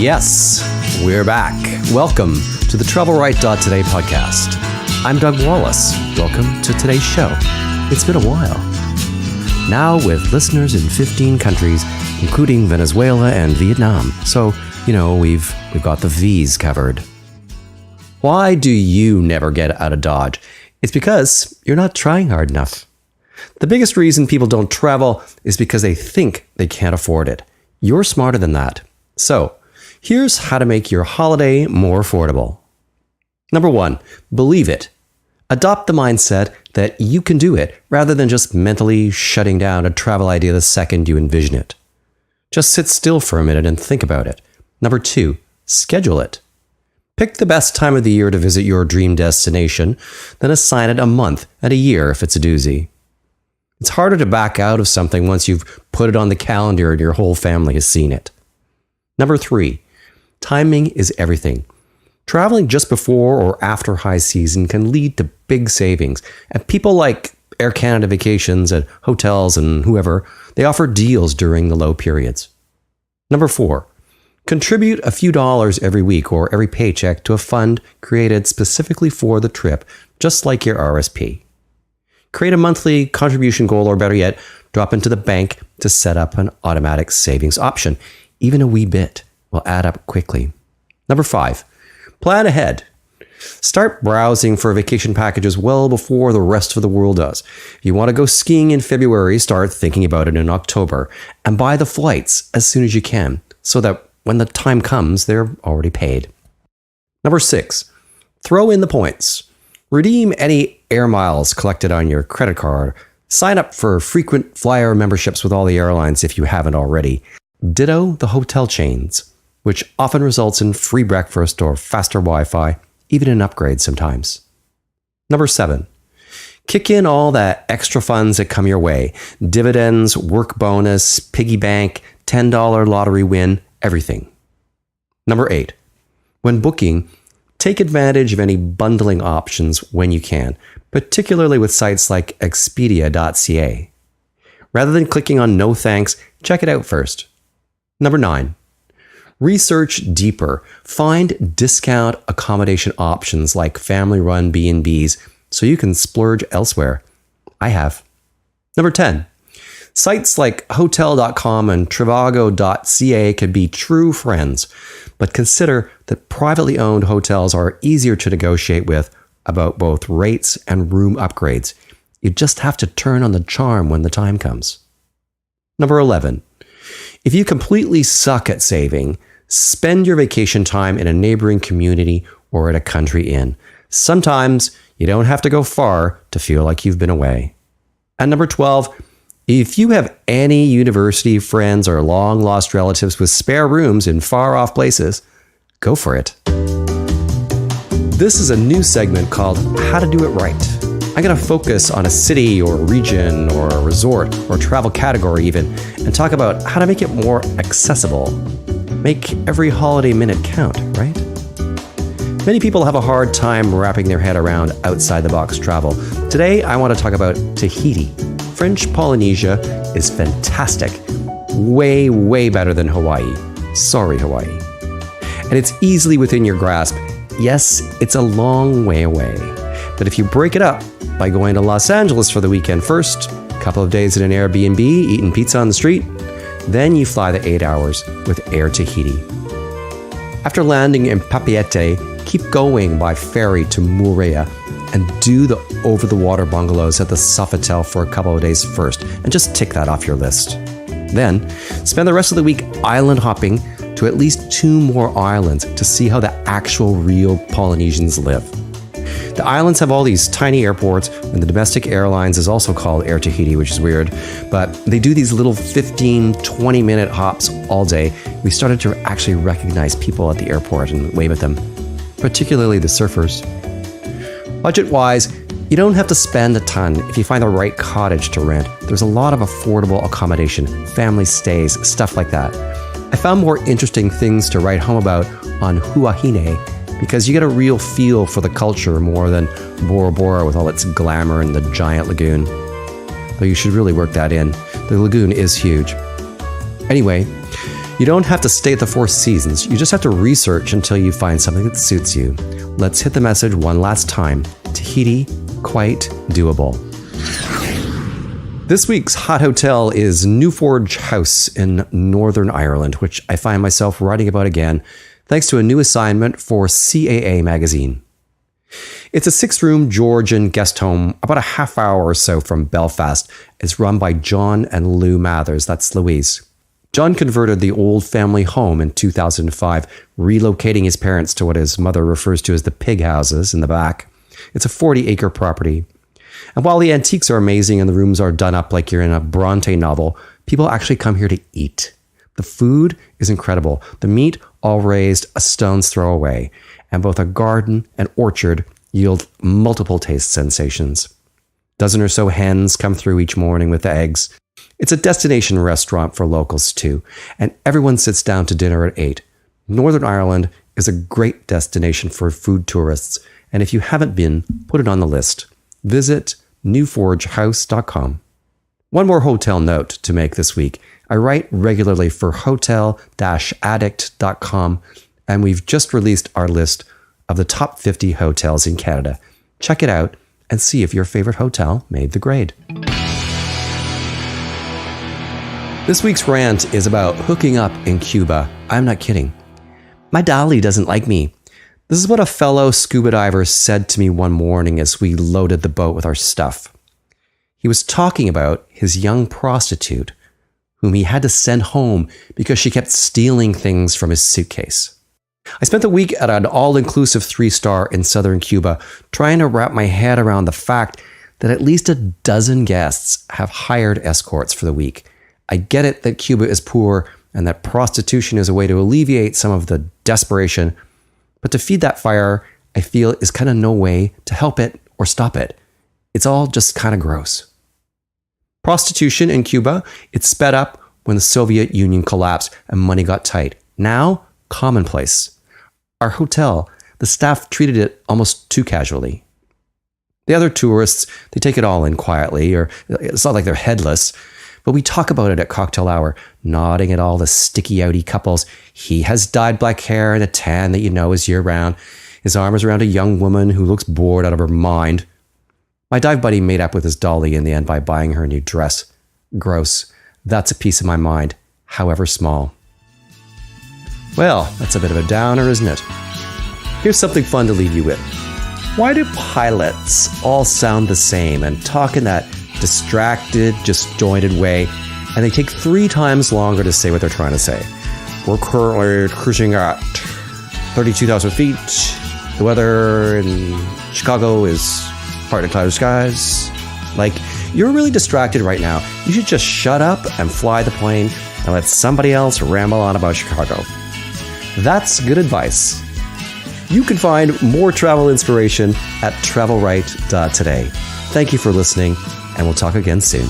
Yes, we're back. Welcome to the TravelRight.Today podcast. I'm Doug Wallace. Welcome to today's show. It's been a while. Now with listeners in 15 countries, including Venezuela and Vietnam. So, we've got the V's covered. Why do you never get out of Dodge? It's because you're not trying hard enough. The biggest reason people don't travel is because they think they can't afford it. You're smarter than that. So, here's how to make your holiday more affordable. Number 1, believe it. Adopt the mindset that you can do it rather than just mentally shutting down a travel idea the second you envision it. Just sit still for a minute and think about it. Number 2, schedule it. Pick the best time of the year to visit your dream destination, then assign it a month and a year if it's a doozy. It's harder to back out of something once you've put it on the calendar and your whole family has seen it. Number 3, timing is everything. Traveling just before or after high season can lead to big savings. And people like Air Canada Vacations and hotels and whoever, they offer deals during the low periods. Number 4, contribute a few dollars every week or every paycheck to a fund created specifically for the trip, just like your RSP. Create a monthly contribution goal, or better yet, drop into the bank to set up an automatic savings option. Even a wee bit will add up quickly. Number 5, plan ahead. Start browsing for vacation packages well before the rest of the world does. If you want to go skiing in February, start thinking about it in October and buy the flights as soon as you can so that when the time comes, they're already paid. Number 6, throw in the points. Redeem any air miles collected on your credit card. Sign up for frequent flyer memberships with all the airlines if you haven't already. Ditto the hotel chains, which often results in free breakfast or faster Wi-Fi, even an upgrade sometimes. Number 7, kick in all that extra funds that come your way. Dividends, work bonus, piggy bank, $10 lottery win, everything. Number 8, when booking, take advantage of any bundling options when you can, particularly with sites like Expedia.ca. Rather than clicking on no thanks, check it out first. Number 9, research deeper. Find discount accommodation options like family-run B&Bs so you can splurge elsewhere. I have. Number 10, sites like Hotel.com and Trivago.ca can be true friends, but consider that privately owned hotels are easier to negotiate with about both rates and room upgrades. You just have to turn on the charm when the time comes. Number 11, if you completely suck at saving, spend your vacation time in a neighboring community or at a country inn. Sometimes you don't have to go far to feel like you've been away. And number 12, if you have any university friends or long-lost relatives with spare rooms in far-off places, go for it. This is a new segment called How to Do It Right. I'm going to focus on a city or region or a resort or travel category even, and talk about how to make it more accessible. Make every holiday minute count, right? Many people have a hard time wrapping their head around outside-the-box travel. Today, I want to talk about Tahiti. French Polynesia is fantastic. Way, way better than Hawaii. Sorry, Hawaii. And it's easily within your grasp. Yes, it's a long way away. But if you break it up by going to Los Angeles for the weekend first, a couple of days in an Airbnb, eating pizza on the street, then you fly the 8 hours with Air Tahiti. After landing in Papeete, keep going by ferry to Moorea and do the over-the-water bungalows at the Sofitel for a couple of days first, and just tick that off your list. Then, spend the rest of the week island hopping to at least 2 more islands to see how the actual real Polynesians live. The islands have all these tiny airports, and the domestic airlines is also called Air Tahiti, which is weird, but they do these little 15, 20-minute hops all day. We started to actually recognize people at the airport and wave at them, particularly the surfers. Budget-wise, you don't have to spend a ton if you find the right cottage to rent. There's a lot of affordable accommodation, family stays, stuff like that. I found more interesting things to write home about on Huahine because you get a real feel for the culture more than Bora Bora with all its glamour and the giant lagoon. Though you should really work that in. The lagoon is huge. Anyway, You don't have to stay at the Four Seasons. You just have to research until you find something that suits you. Let's hit the message one last time. Tahiti, quite doable. This week's hot hotel is Newforge House in Northern Ireland, which I find myself writing about again, thanks to a new assignment for CAA magazine. It's a 6-room Georgian guest home about a half hour or so from Belfast. It's run by John and Lou Mathers. That's Louise. John converted the old family home in 2005, relocating his parents to what his mother refers to as the pig houses in the back. It's a 40-acre property. And while the antiques are amazing and the rooms are done up like you're in a Bronte novel, people actually come here to eat. The food is incredible. The meat all raised a stone's throw away, and both a garden and orchard yield multiple taste sensations. Dozen or so hens come through each morning with the eggs. It's a destination restaurant for locals too, and everyone sits down to dinner at 8. Northern Ireland is a great destination for food tourists, and if you haven't been, put it on the list. Visit newforgehouse.com. One more hotel note to make this week. I write regularly for hotel-addict.com, and we've just released our list of the top 50 hotels in Canada. Check it out and see if your favorite hotel made the grade. This week's rant is about hooking up in Cuba. I'm not kidding. My dolly doesn't like me. This is what a fellow scuba diver said to me one morning as we loaded the boat with our stuff. He was talking about his young prostitute whom he had to send home because she kept stealing things from his suitcase. I spent the week at an all-inclusive 3-star in southern Cuba trying to wrap my head around the fact that at least a dozen guests have hired escorts for the week. I get it that Cuba is poor and that prostitution is a way to alleviate some of the desperation, but to feed that fire, I feel, is kind of no way to help it or stop it. It's all just kind of gross. Prostitution in Cuba, it sped up when the Soviet Union collapsed and money got tight. Now, commonplace. Our hotel, the staff treated it almost too casually. The other tourists, they take it all in quietly, or it's not like they're headless, but we talk about it at cocktail hour, nodding at all the sticky-outy couples. He has dyed black hair and a tan that you know is year-round. His arm is around a young woman who looks bored out of her mind. My dive buddy made up with his dolly in the end by buying her a new dress. Gross. That's a piece of my mind, however small. Well, that's a bit of a downer, isn't it? Here's something fun to leave you with. Why do pilots all sound the same and talk in that distracted, disjointed way, and they take 3 times longer to say what they're trying to say? We're currently cruising at 32,000 feet. The weather in Chicago is partly cloudy skies. Like, you're really distracted right now. You should just shut up and fly the plane and let somebody else ramble on about Chicago. That's good advice. You can find more travel inspiration at TravelRight.Today. Thank you for listening, and we'll talk again soon.